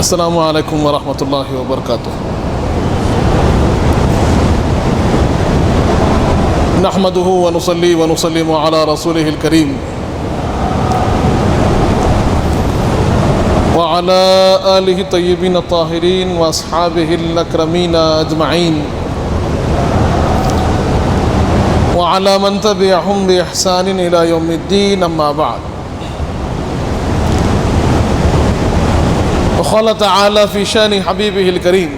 السلام علیکم ورحمۃ اللہ وبرکاتہ۔ نحمده ونصلي ونسلم على رسوله الكريم وعلى آله الطيبين الطاهرين وأصحابه الأكرمين أجمعين وعلى من تبعهم بإحسان إلى يوم الدين، أما بعد۔ وقال تعالى في شان حبيبه الكريم: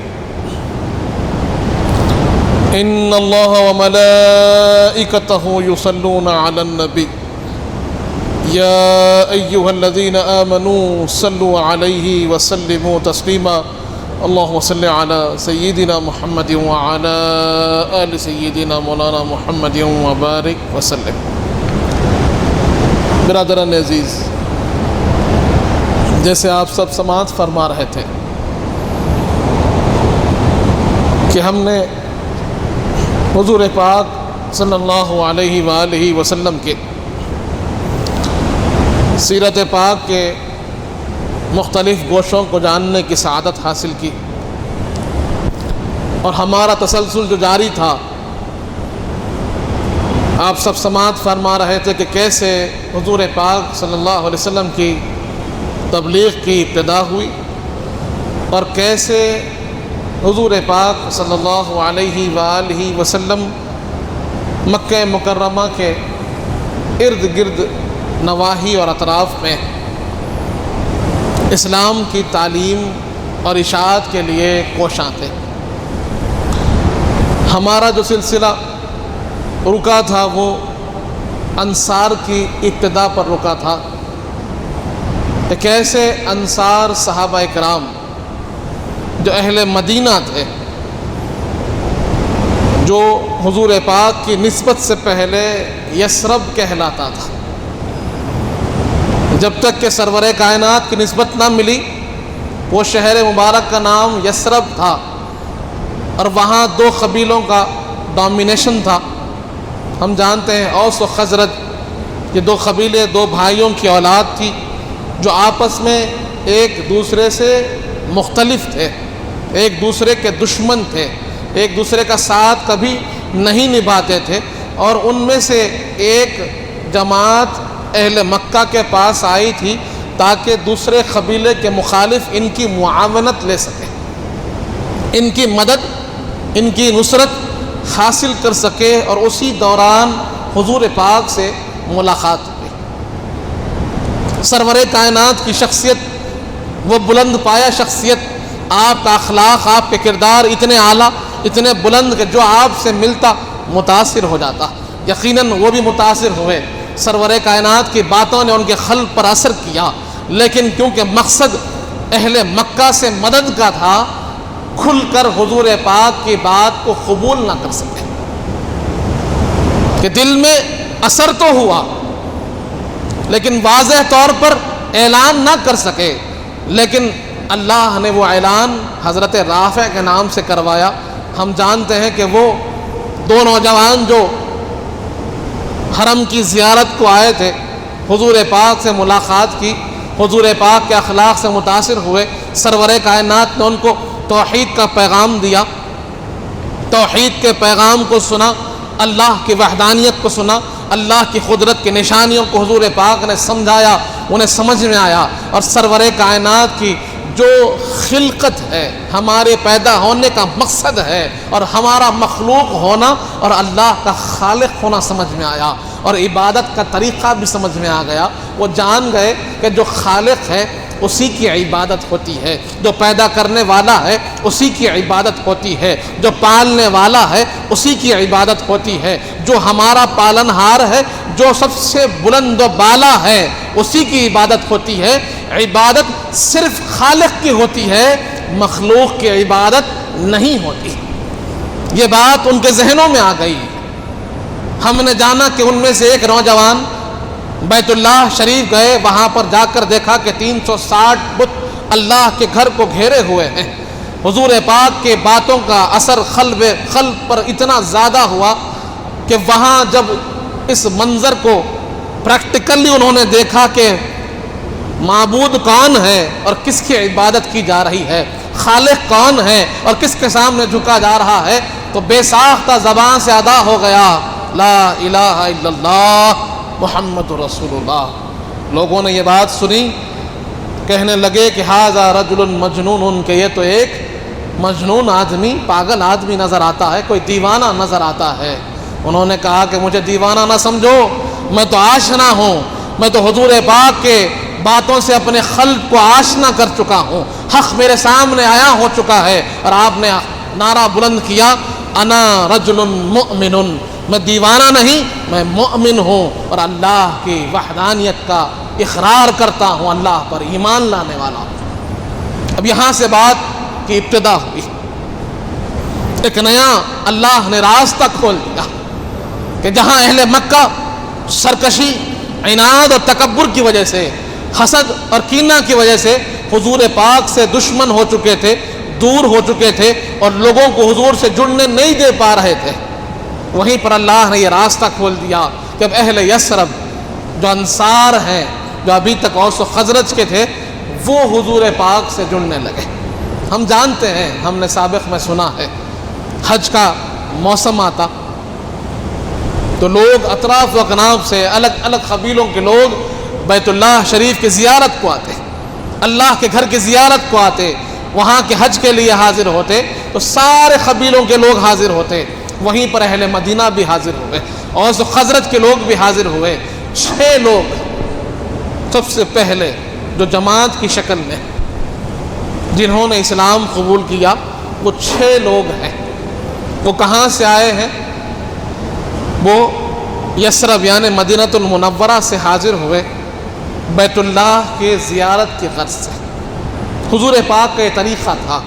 إن الله وملائكته يصلون على النبي يا أيها الذين آمنوا صلوا عليه وسلموا تسليما اللهم صل على سيدنا محمد وعلى آل سيدنا مولانا محمد وبارك وسلم۔ برادران عزیز، جیسے آپ سب سماعت فرما رہے تھے کہ ہم نے حضور پاک صلی اللہ علیہ وآلہ وسلم کے سیرت پاک کے مختلف گوشوں کو جاننے کی سعادت حاصل کی، اور ہمارا تسلسل جو جاری تھا، آپ سب سماعت فرما رہے تھے کہ کیسے حضور پاک صلی اللہ علیہ وسلم کی تبلیغ کی ابتدا ہوئی، اور کیسے حضور پاک صلی اللہ علیہ وآلہ وسلم مکہ مکرمہ کے ارد گرد نواحی اور اطراف میں اسلام کی تعلیم اور اشاعت کے لیے کوشاں تھے۔ ہمارا جو سلسلہ رکا تھا وہ انصار کی ابتدا پر رکا تھا کہ کیسے انصار صحابہ کرام جو اہل مدینہ تھے، جو حضور پاک کی نسبت سے پہلے یثرب کہلاتا تھا، جب تک کہ سرور کائنات کی نسبت نہ ملی، وہ شہر مبارک کا نام یثرب تھا، اور وہاں دو قبیلوں کا ڈومینیشن تھا۔ ہم جانتے ہیں اوس و خزرج، یہ دو قبیلے دو بھائیوں کی اولاد تھی جو آپس میں ایک دوسرے سے مختلف تھے، ایک دوسرے کے دشمن تھے، ایک دوسرے کا ساتھ کبھی نہیں نبھاتے تھے، اور ان میں سے ایک جماعت اہل مکہ کے پاس آئی تھی تاکہ دوسرے قبیلے کے مخالف ان کی معاونت لے سکے، ان کی مدد، ان کی نصرت حاصل کر سکے، اور اسی دوران حضور پاک سے ملاقات ہوئی۔ سرور کائنات کی شخصیت، وہ بلند پایا شخصیت، آپ کا اخلاق، آپ کے کردار اتنے اعلیٰ، اتنے بلند کہ جو آپ سے ملتا متاثر ہو جاتا۔ یقیناً وہ بھی متاثر ہوئے، سرور کائنات کی باتوں نے ان کے قلب پر اثر کیا، لیکن کیونکہ مقصد اہل مکہ سے مدد کا تھا، کھل کر حضور پاک کی بات کو قبول نہ کر سکے، کہ دل میں اثر تو ہوا لیکن واضح طور پر اعلان نہ کر سکے، لیکن اللہ نے وہ اعلان حضرت رافع کے نام سے کروایا۔ ہم جانتے ہیں کہ وہ دو نوجوان جو حرم کی زیارت کو آئے تھے، حضور پاک سے ملاقات کی، حضور پاک کے اخلاق سے متاثر ہوئے، سرور کائنات نے ان کو توحید کا پیغام دیا، توحید کے پیغام کو سنا، اللہ کی وحدانیت کو سنا، اللہ کی قدرت کی نشانیوں کو حضور پاک نے سمجھایا، انہیں سمجھ میں آیا، اور سرور کائنات کی جو خلقت ہے، ہمارے پیدا ہونے کا مقصد ہے، اور ہمارا مخلوق ہونا اور اللہ کا خالق ہونا سمجھ میں آیا، اور عبادت کا طریقہ بھی سمجھ میں آ گیا۔ وہ جان گئے کہ جو خالق ہے اسی کی عبادت ہوتی ہے، جو پیدا کرنے والا ہے اسی کی عبادت ہوتی ہے، جو پالنے والا ہے اسی کی عبادت ہوتی ہے، جو ہمارا پالنہار ہے، جو سب سے بلند و بالا ہے اسی کی عبادت ہوتی ہے۔ عبادت صرف خالق کی ہوتی ہے، مخلوق کی عبادت نہیں ہوتی۔ یہ بات ان کے ذہنوں میں آ گئی۔ ہم نے جانا کہ ان میں سے ایک نوجوان بیت اللہ شریف گئے، وہاں پر جا کر دیکھا کہ 360 بت اللہ کے گھر کو گھیرے ہوئے ہیں۔ حضور پاک کے باتوں کا اثر قلب پر اتنا زیادہ ہوا کہ وہاں جب اس منظر کو پریکٹیکلی انہوں نے دیکھا کہ معبود کون ہے اور کس کی عبادت کی جا رہی ہے، خالق کون ہے اور کس کے سامنے جھکا جا رہا ہے، تو بے ساختہ زبان سے ادا ہو گیا لا الہ الا اللہ محمد رسول اللہ۔ لوگوں نے یہ بات سنی، کہنے لگے کہ ھذا رجل مجنون، کہ یہ تو ایک مجنون آدمی، پاگل آدمی نظر آتا ہے، کوئی دیوانہ نظر آتا ہے۔ انہوں نے کہا کہ مجھے دیوانہ نہ سمجھو، میں تو آشنا ہوں، میں تو حضور پاک کے باتوں سے اپنے قلب کو آشنا کر چکا ہوں، حق میرے سامنے آیا ہو چکا ہے۔ اور آپ نے نعرہ بلند کیا انا رجل مؤمن، میں دیوانہ نہیں، میں مؤمن ہوں اور اللہ کی وحدانیت کا اقرار کرتا ہوں، اللہ پر ایمان لانے والا ہوں۔ اب یہاں سے بات کی ابتدا ہوئی، ایک نیا اللہ نے راستہ کھول دیا کہ جہاں اہل مکہ سرکشی، عناد اور تکبر کی وجہ سے، حسد اور کینہ کی وجہ سے حضور پاک سے دشمن ہو چکے تھے، دور ہو چکے تھے اور لوگوں کو حضور سے جڑنے نہیں دے پا رہے تھے، وہیں پر اللہ نے یہ راستہ کھول دیا کہ اب اہل یثرب جو انصار ہیں، جو ابھی تک اوس و خزرج کے تھے، وہ حضور پاک سے جڑنے لگے۔ ہم جانتے ہیں، ہم نے سابق میں سنا ہے، حج کا موسم آتا تو لوگ اطراف و اکناف سے، الگ الگ قبیلوں کے لوگ بیت اللہ شریف کی زیارت کو آتے، اللہ کے گھر کی زیارت کو آتے، وہاں کے حج کے لیے حاضر ہوتے، تو سارے قبیلوں کے لوگ حاضر ہوتے، وہیں پر اہل مدینہ بھی حاضر ہوئے، اوس و خزرج کے لوگ بھی حاضر ہوئے۔ 6 لوگ سب سے پہلے جو جماعت کی شکل میں جنہوں نے اسلام قبول کیا، وہ 6 لوگ ہیں۔ وہ کہاں سے آئے ہیں؟ وہ یثرب یعنی مدینۃ المنورہ سے حاضر ہوئے، بیت اللہ کے زیارت کی غرض سے۔ حضور پاک کا یہ طریقہ تھا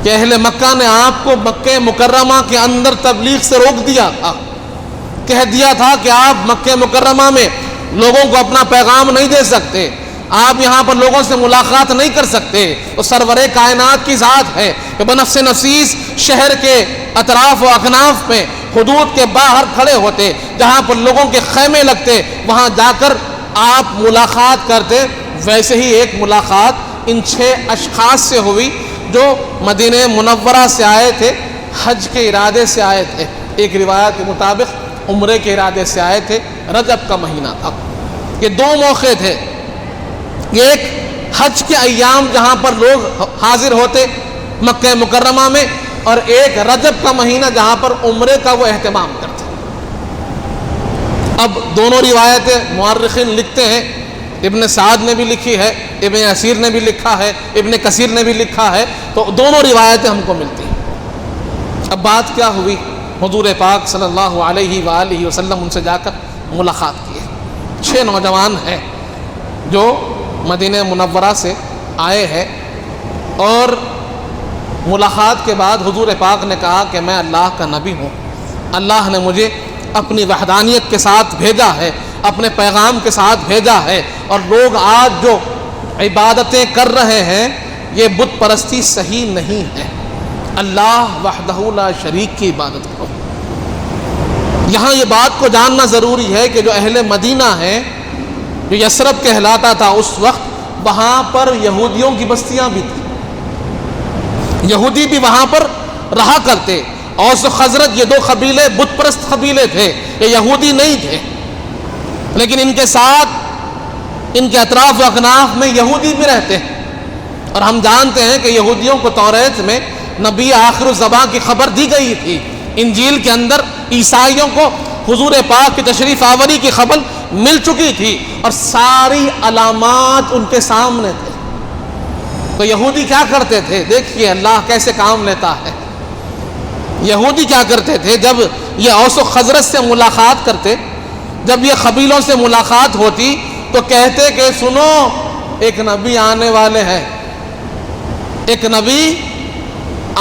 کہ اہل مکہ نے آپ کو مکہ مکرمہ کے اندر تبلیغ سے روک دیا تھا، کہہ دیا تھا کہ آپ مکہ مکرمہ میں لوگوں کو اپنا پیغام نہیں دے سکتے، آپ یہاں پر لوگوں سے ملاقات نہیں کر سکتے۔ وہ سرور کائنات کی ذات ہے کہ بنفس نفیس شہر کے اطراف و اکناف میں حدود کے باہر کھڑے ہوتے، جہاں پر لوگوں کے خیمے لگتے، وہاں جا کر آپ ملاقات کرتے۔ ویسے ہی ایک ملاقات ان 6 اشخاص سے ہوئی جو مدینہ منورہ سے آئے تھے، حج کے ارادے سے آئے تھے، ایک روایت کے مطابق عمرے کے ارادے سے آئے تھے، رجب کا مہینہ تھا۔ یہ 2 موقع تھے، ایک حج کے ایام جہاں پر لوگ حاضر ہوتے مکہ مکرمہ میں، اور ایک رجب کا مہینہ جہاں پر عمرے کا وہ اہتمام کرتے۔ اب دونوں روایتیں مورخین لکھتے ہیں، ابن سعد نے بھی لکھی ہے، ابن اسیر نے بھی لکھا ہے، ابن کثیر نے بھی لکھا ہے، تو دونوں روایتیں ہم کو ملتی ہیں۔ اب بات کیا ہوئی؟ حضور پاک صلی اللہ علیہ وآلہ وسلم ان سے جا کر ملاقات کی ہے۔ 6 نوجوان ہیں جو مدینہ منورہ سے آئے ہیں، اور ملاقات کے بعد حضور پاک نے کہا کہ میں اللہ کا نبی ہوں، اللہ نے مجھے اپنی وحدانیت کے ساتھ بھیجا ہے، اپنے پیغام کے ساتھ بھیجا ہے، اور لوگ آج جو عبادتیں کر رہے ہیں یہ بت پرستی صحیح نہیں ہے، اللہ وحدہ لا شریک کی عبادت کرو۔ یہاں یہ بات کو جاننا ضروری ہے کہ جو اہل مدینہ ہیں، جو یثرب کہلاتا تھا اس وقت، وہاں پر یہودیوں کی بستیاں بھی تھیں، یہودی بھی وہاں پر رہا کرتے۔ اوس و خزرج یہ 2 قبیلے بت پرست قبیلے تھے، یہ یہودی نہیں تھے، لیکن ان کے ساتھ ان کے اطراف و اکناف میں یہودی بھی رہتے ہیں، اور ہم جانتے ہیں کہ یہودیوں کو توریت میں نبی آخر الزمان کی خبر دی گئی تھی، انجیل کے اندر عیسائیوں کو حضور پاک کی تشریف آوری کی خبر مل چکی تھی، اور ساری علامات ان کے سامنے تھے۔ تو یہودی کیا کرتے تھے؟ دیکھیے اللہ کیسے کام لیتا ہے۔ یہودی کیا کرتے تھے؟ جب یہ اوس و خزرج سے ملاقات کرتے، جب یہ قبیلوں سے ملاقات ہوتی، تو کہتے کہ سنو، ایک نبی آنے والے ہیں، ایک نبی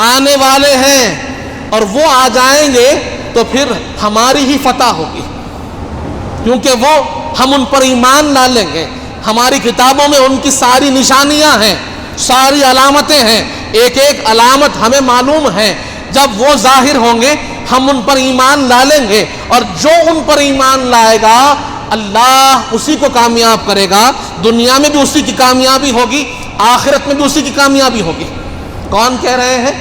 آنے والے ہیں، اور وہ آ جائیں گے تو پھر ہماری ہی فتح ہوگی، کیونکہ وہ ہم ان پر ایمان لا لیں گے، ہماری کتابوں میں ان کی ساری نشانیاں ہیں، ساری علامتیں ہیں، ایک ایک علامت ہمیں معلوم ہے، جب وہ ظاہر ہوں گے ہم ان پر ایمان لا لیں گے، اور جو ان پر ایمان لائے گا اللہ اسی کو کامیاب کرے گا، دنیا میں بھی اسی کی کامیابی ہوگی، آخرت میں بھی اسی کی کامیابی ہوگی۔ کون کہہ رہے ہیں؟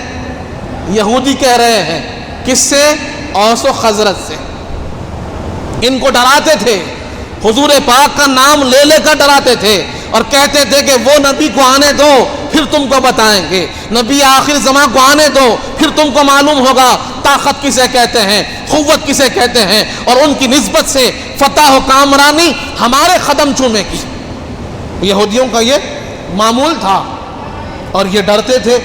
یہودی کہہ رہے ہیں۔ کس سے؟ اوس و خزرج سے۔ ان کو ڈراتے تھے، حضور پاک کا نام لے لے کر ڈراتے تھے اور کہتے تھے کہ وہ نبی کو آنے دو پھر تم کو بتائیں گے، نبی آخر زمان کو آنے دو پھر تم کو معلوم ہوگا طاقت کسے کہتے ہیں، قوت کسے کہتے ہیں، اور ان کی نسبت سے فتح و کامرانی ہمارے قدم چومے کی۔ یہودیوں کا یہ معمول تھا اور یہ ڈرتے تھے،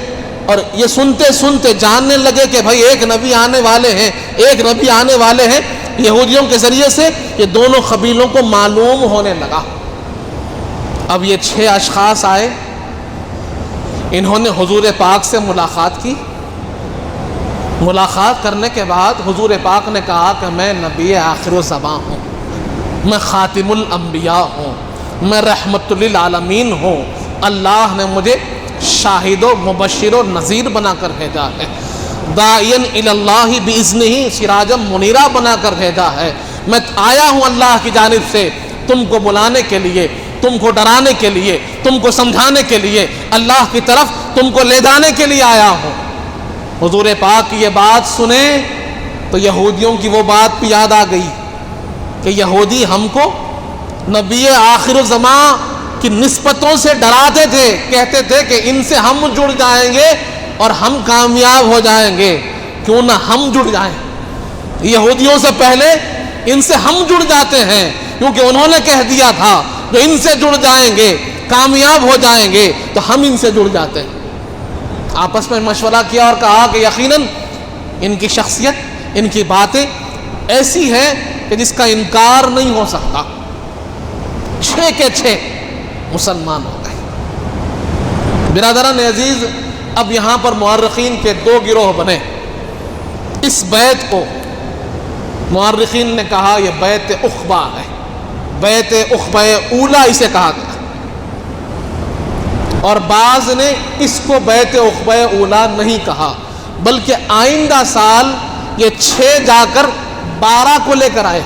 اور یہ سنتے سنتے جاننے لگے کہ بھائی ایک نبی آنے والے ہیں، ایک نبی آنے والے ہیں۔ یہودیوں کے ذریعے سے یہ دونوں قبیلوں کو معلوم ہونے لگا۔ اب یہ 6 اشخاص آئے، انہوں نے حضور پاک سے ملاقات کی۔ ملاقات کرنے کے بعد حضور پاک نے کہا کہ میں نبی آخر الزمان ہوں، میں خاتم الانبیاء ہوں، میں رحمت للعالمین ہوں، اللہ نے مجھے شاہد و مبشر و نذیر بنا کر بھیجا ہے، داعین الی اللہ باذنہ سراجا منیرا بنا کر بھیجا ہے۔ میں آیا ہوں اللہ کی جانب سے تم کو بلانے کے لیے، تم کو ڈرانے کے لیے، تم کو سمجھانے کے لیے، اللہ کی طرف تم کو لے جانے کے لیے آیا ہوں۔ حضور پاک کی یہ بات سنیں تو یہودیوں کی وہ بات بھی یاد آ گئی کہ یہودی ہم کو نبی آخر الزمان کی نسبتوں سے ڈراتے تھے، کہتے تھے کہ ان سے ہم جڑ جائیں گے اور ہم کامیاب ہو جائیں گے، کیوں نہ ہم جڑ جائیں۔ یہودیوں سے پہلے ان سے ہم جڑ جاتے ہیں، کیونکہ انہوں نے کہہ دیا تھا جو ان سے جڑ جائیں گے کامیاب ہو جائیں گے، تو ہم ان سے جڑ جاتے ہیں۔ آپس میں مشورہ کیا اور کہا کہ یقیناً ان کی شخصیت، ان کی باتیں ایسی ہیں کہ جس کا انکار نہیں ہو سکتا۔ 6 کے 6 مسلمان ہو گئے۔ برادران عزیز، اب یہاں پر مورخین کے 2 گروہ بنے۔ اس بیعت کو مورخین نے کہا یہ بیعت عقبہ ہے، بیعت عقبہ اولا اسے کہا گیا، اور بعض نے اس کو بیعت عقبہ اولا نہیں کہا، بلکہ آئندہ سال یہ 6 جا کر 12 کو لے کر آئے۔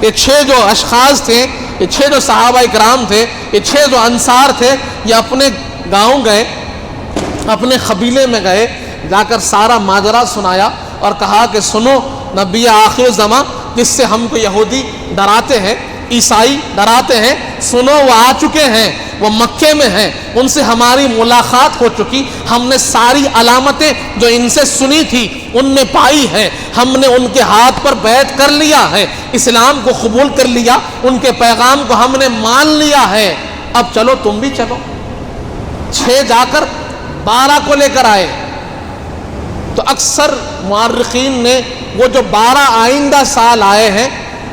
یہ 6 جو اشخاص تھے، یہ 6 جو صحابہ اکرام تھے، یہ 6 جو انصار تھے، یہ اپنے گاؤں گئے، اپنے قبیلے میں گئے، جا کر سارا ماجرا سنایا اور کہا کہ سنو، نبی آخر الزمان جس سے ہم کو یہودی ڈراتے ہیں، عیسائی ڈراتے ہیں، سنو وہ آ چکے ہیں، وہ مکے میں ہیں، ان سے ہماری ملاقات ہو چکی، ہم نے ساری علامتیں جو ان سے سنی تھی ان میں پائی ہے، ہم نے ان کے ہاتھ پر بیعت کر لیا ہے، اسلام کو قبول کر لیا، ان کے پیغام کو ہم نے مان لیا ہے، اب چلو تم بھی چلو۔ 6 جا کر 12 کو لے کر آئے۔ تو اکثر مورخین نے وہ جو 12 آئندہ سال آئے ہیں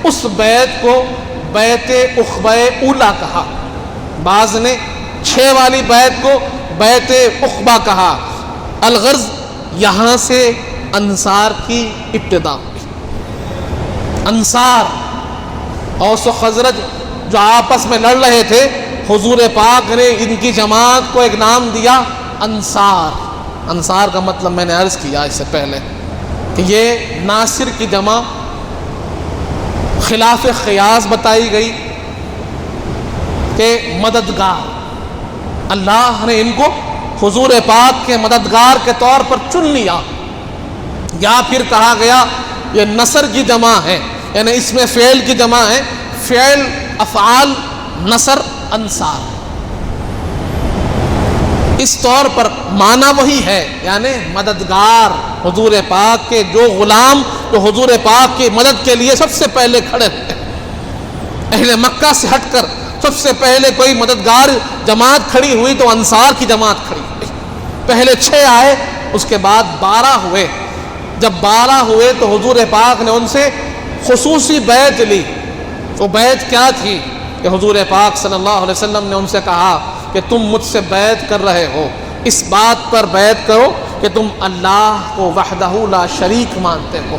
اس بیعت کو بیعت عقبہ اولا کہا، بعض نے 6 والی بیعت کو بیعت عقبہ کہا۔ الغرض یہاں سے انصار کی ابتدا ہوئی۔ انصار، اوس و خزرج جو آپس میں لڑ رہے تھے، حضور پاک نے ان کی جماعت کو ایک نام دیا انصار۔ انصار کا مطلب میں نے عرض کیا اس سے پہلے کہ یہ ناصر کی جمع خلاف قیاس بتائی گئی کہ مددگار، اللہ نے ان کو حضور پاک کے مددگار کے طور پر چن لیا، یا پھر کہا گیا یہ نصر کی جمع ہے، یعنی اس میں فعل کی جمع ہے، فعل افعال نصر انصار، اس طور پر معنی وہی ہے، یعنی مددگار، حضور پاک کے جو غلام تو حضور پاک کی مدد کے لیے سب سے پہلے کھڑے ہوئے۔ اہل مکہ سے ہٹ کر سب سے پہلے کوئی مددگار جماعت کھڑی ہوئی تو انصار کی جماعت کھڑی ہوئی۔ پہلے 6 آئے، اس کے بعد 12 ہوئے۔ جب 12 ہوئے تو حضور پاک نے ان سے خصوصی بیعت لی۔ وہ بیعت کیا تھی کہ حضور پاک صلی اللہ علیہ وسلم نے ان سے کہا کہ تم مجھ سے بیعت کر رہے ہو، اس بات پر بیعت کرو کہ تم اللہ کو وحدہ لا شریک مانتے ہو،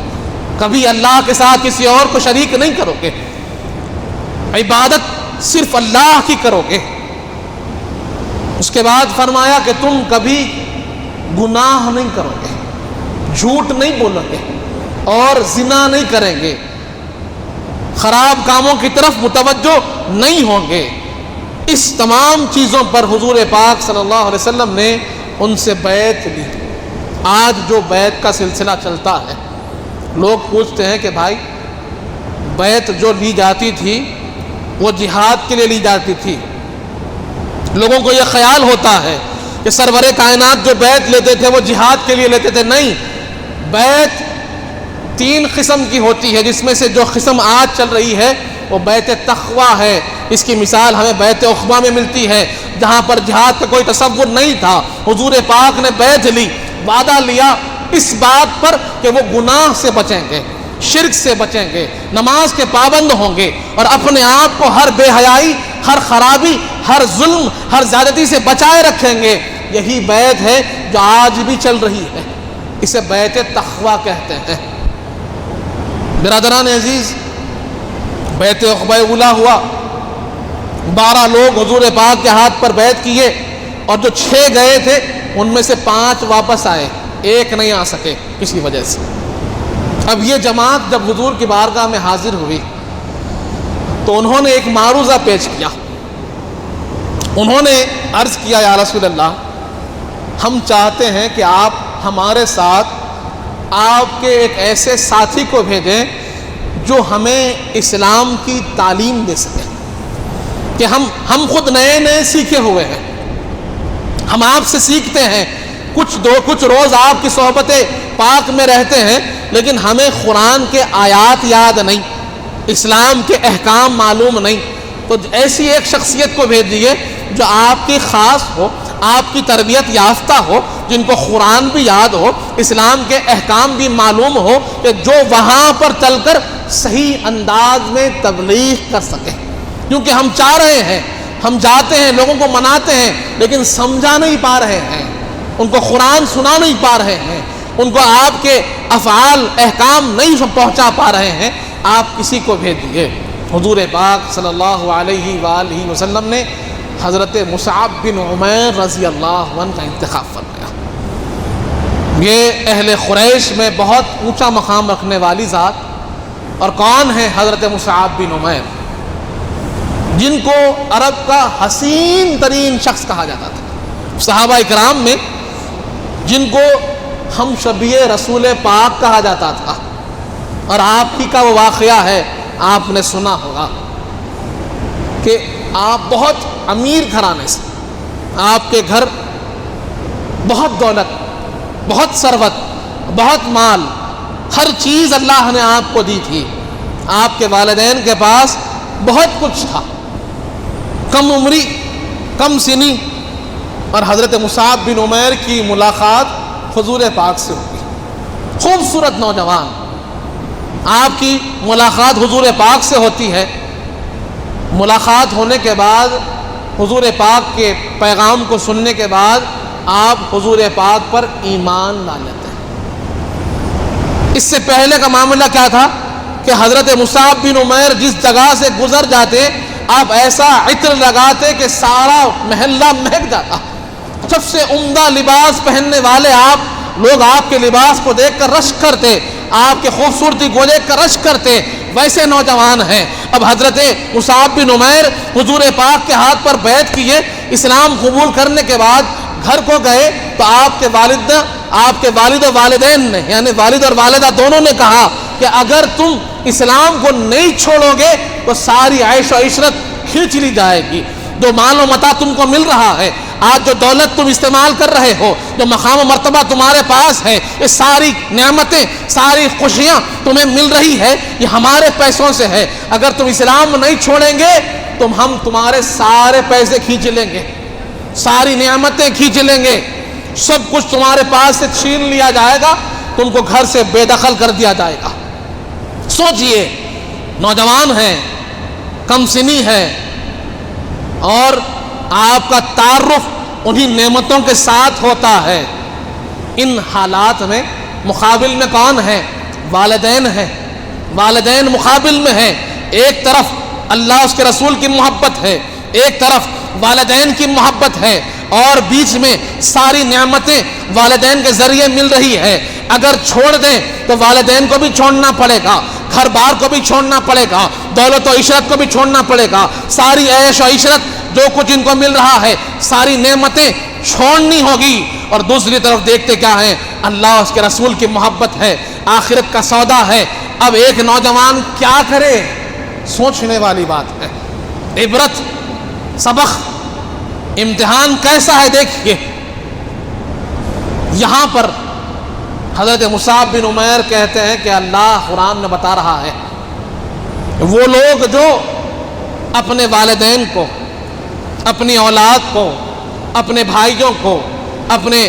کبھی اللہ کے ساتھ کسی اور کو شریک نہیں کرو گے، عبادت صرف اللہ کی کرو گے۔ اس کے بعد فرمایا کہ تم کبھی گناہ نہیں کرو گے، جھوٹ نہیں بولو گے اور زنا نہیں کریں گے، خراب کاموں کی طرف متوجہ نہیں ہوں گے۔ اس تمام چیزوں پر حضور پاک صلی اللہ علیہ وسلم نے ان سے بیعت لی۔ آج جو بیعت کا سلسلہ چلتا ہے، لوگ پوچھتے ہیں کہ بھائی بیعت جو لی جاتی تھی وہ جہاد کے لیے لی جاتی تھی۔ لوگوں کو یہ خیال ہوتا ہے کہ سرور کائنات جو بیعت لیتے تھے وہ جہاد کے لیے لیتے تھے۔ نہیں، بیعت 3 قسم کی ہوتی ہے، جس میں سے جو قسم آج چل رہی ہے وہ بیعت تقویٰ ہے۔ اس کی مثال ہمیں بیعت عقبہ میں ملتی ہے، جہاں پر جہاد کا کوئی تصور نہیں تھا۔ حضور پاک نے بیعت لی، وعدہ لیا اس بات پر کہ وہ گناہ سے بچیں گے، شرک سے بچیں گے، نماز کے پابند ہوں گے، اور اپنے آپ کو ہر بے حیائی، ہر خرابی، ہر ظلم، ہر زیادتی سے بچائے رکھیں گے۔ یہی بیعت ہے جو آج بھی چل رہی ہے، اسے بیعت تقویٰ کہتے ہیں۔ برادران عزیز، بیعت عقبہ اولیٰ ہوا، 12 لوگ حضور پاک کے ہاتھ پر بیعت کیے، اور جو 6 گئے تھے ان میں سے 5 واپس آئے، 1 نہیں آ سکے کسی وجہ سے۔ اب یہ جماعت جب حضور کی بارگاہ میں حاضر ہوئی تو انہوں نے ایک معروضہ پیش کیا۔ انہوں نے عرض کیا، یا رسول اللہ، ہم چاہتے ہیں کہ آپ ہمارے ساتھ آپ کے ایک ایسے ساتھی کو بھیجیں جو ہمیں اسلام کی تعلیم دے سکے، کہ ہم خود نئے نئے سیکھے ہوئے ہیں، ہم آپ سے سیکھتے ہیں، کچھ روز آپ کی صحبت پاک میں رہتے ہیں، لیکن ہمیں قرآن کے آیات یاد نہیں، اسلام کے احکام معلوم نہیں۔ تو ایسی ایک شخصیت کو بھیج دیجیے جو آپ کی خاص ہو، آپ کی تربیت یافتہ ہو، جن کو قرآن بھی یاد ہو، اسلام کے احکام بھی معلوم ہو، کہ جو وہاں پر چل کر صحیح انداز میں تبلیغ کر سکے۔ کیونکہ ہم چاہ رہے ہیں، ہم جاتے ہیں، لوگوں کو مناتے ہیں، لیکن سمجھا نہیں پا رہے ہیں، ان کو قرآن سنا نہیں پا رہے ہیں، ان کو آپ کے افعال احکام نہیں پہنچا پا رہے ہیں۔ آپ کسی کو بھیج دیجیے۔ حضور پاک صلی اللہ علیہ وآلہ وسلم نے حضرت مصعب بن عمیر رضی اللہ عنہ کا انتخاب فرمایا۔ یہ اہل قریش میں بہت اونچا مقام رکھنے والی ذات، اور کون ہے؟ حضرت مصعب بن عمیر، جن کو عرب کا حسین ترین شخص کہا جاتا تھا۔ صحابہ اکرام میں جن کو ہم شبیہ رسول پاک کہا جاتا تھا، اور آپ ہی کا وہ واقعہ ہے، آپ نے سنا ہوگا کہ آپ بہت امیر گھرانے سے، آپ کے گھر بہت دولت، بہت ثروت، بہت مال، ہر چیز اللہ نے آپ کو دی تھی۔ آپ کے والدین کے پاس بہت کچھ تھا، کم عمری، کم سنی، اور حضرت مصعب بن عمیر کی ملاقات حضور پاک سے ہوئی۔ خوبصورت نوجوان، آپ کی ملاقات حضور پاک سے ہوتی ہے۔ ملاقات ہونے کے بعد، حضور پاک کے پیغام کو سننے کے بعد، آپ حضور پاک پر ایمان لا لیتے ہیں۔ اس سے پہلے کا معاملہ کیا تھا کہ حضرت مصعب بن عمیر جس جگہ سے گزر جاتے، آپ ایسا عطر لگاتے کہ سارا محلہ مہک جاتا۔ سب سے عمدہ لباس پہننے والے آپ، لوگ آپ کے لباس کو دیکھ کر رشک کرتے، آپ کے خوبصورتی کو دیکھ کر رشک کرتے، ویسے نوجوان ہیں۔ اب حضرت مصعب بن عمیر حضور پاک کے ہاتھ پر بیعت کیے، اسلام قبول کرنے کے بعد گھر کو گئے تو آپ کے والد و والدین نے، یعنی والد اور والدہ دونوں نے کہا کہ اگر تم اسلام کو نہیں چھوڑو گے تو ساری عیش و عشرت کھینچ لی جائے گی۔ جو مال و متاع تم کو مل رہا ہے، آج جو دولت تم استعمال کر رہے ہو، جو مقام و مرتبہ تمہارے پاس ہے، یہ ساری نعمتیں، ساری خوشیاں تمہیں مل رہی ہے، یہ ہمارے پیسوں سے ہے۔ اگر تم اسلام نہیں چھوڑیں گے تو ہم تمہارے سارے پیسے کھینچ لیں گے، ساری نعمتیں کھینچ لیں گے، سب کچھ تمہارے پاس سے چھین لیا جائے گا، تم کو گھر سے بے دخل کر دیا جائے گا۔ سوچئے، نوجوان ہیں، کم سنی ہے، اور آپ کا تعارف انہی نعمتوں کے ساتھ ہوتا ہے۔ ان حالات میں مقابل میں کون ہے؟ والدین ہیں، والدین مقابل میں ہیں۔ ایک طرف اللہ اس کے رسول کی محبت ہے، ایک طرف والدین کی محبت ہے، اور بیچ میں ساری نعمتیں والدین کے ذریعے مل رہی ہے۔ اگر چھوڑ دیں تو والدین کو بھی چھوڑنا پڑے گا، گھر بار کو بھی چھوڑنا پڑے گا, دولت و عشرت کو بھی چھوڑنا پڑے گا, ساری عیش و عشرت جو کچھ ان کو مل رہا ہے ساری نعمتیں چھوڑنی ہوگی. اور دوسری طرف دیکھتے کیا ہیں, اللہ اس کے رسول کی محبت ہے, آخرت کا سودا ہے. اب ایک نوجوان کیا کرے, سوچنے والی بات ہے. عبرت, سبق, امتحان کیسا ہے دیکھیے. یہاں پر حضرت مصعب بن عمیر کہتے ہیں کہ اللہ قرآن میں بتا رہا ہے وہ لوگ جو اپنے والدین کو, اپنی اولاد کو, اپنے بھائیوں کو, اپنے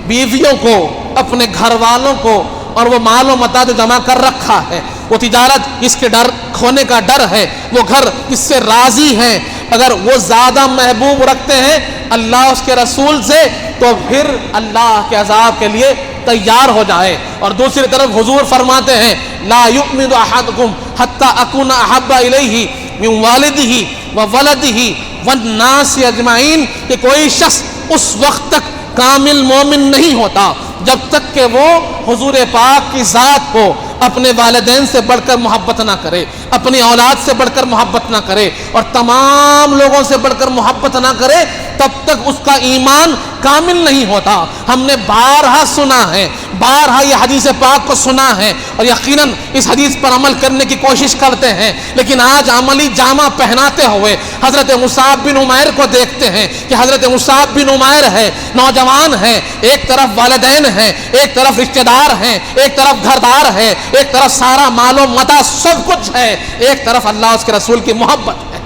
بیویوں کو, اپنے گھر والوں کو اور وہ مال و متاع جو جمع کر رکھا ہے, وہ تجارت اس کے ڈر کھونے کا ڈر ہے, وہ گھر اس سے راضی ہیں, اگر وہ زیادہ محبوب رکھتے ہیں اللہ اس کے رسول سے تو پھر اللہ کے عذاب کے لیے تیار ہو جائے. اور دوسری طرف حضور فرماتے ہیں لا یؤمن احدکم حتی اکون احب الیہ من والدہ وولدہ والناس اجمعین, کہ کوئی شخص اس وقت تک کامل مومن نہیں ہوتا جب تک کہ وہ حضور پاک کی ذات کو اپنے والدین سے بڑھ کر محبت نہ کرے, اپنی اولاد سے بڑھ کر محبت نہ کرے اور تمام لوگوں سے بڑھ کر محبت نہ کرے, تب تک اس کا ایمان کامل نہیں ہوتا. ہم نے بارہا سنا ہے, بارہا یہ حدیث پاک کو سنا ہے اور یقیناً اس حدیث پر عمل کرنے کی کوشش کرتے ہیں, لیکن آج عملی جامہ پہناتے ہوئے حضرت مصعب بن عمیر کو دیکھتے ہیں کہ حضرت مصعب بن عمیر ہے, نوجوان ہے, ایک طرف والدین ہیں, ایک طرف رشتہ دار ہیں, ایک طرف گھردار ہے, ایک طرف سارا مال و متاع سب کچھ ہے, ایک طرف اللہ اس کے رسول کی محبت ہے.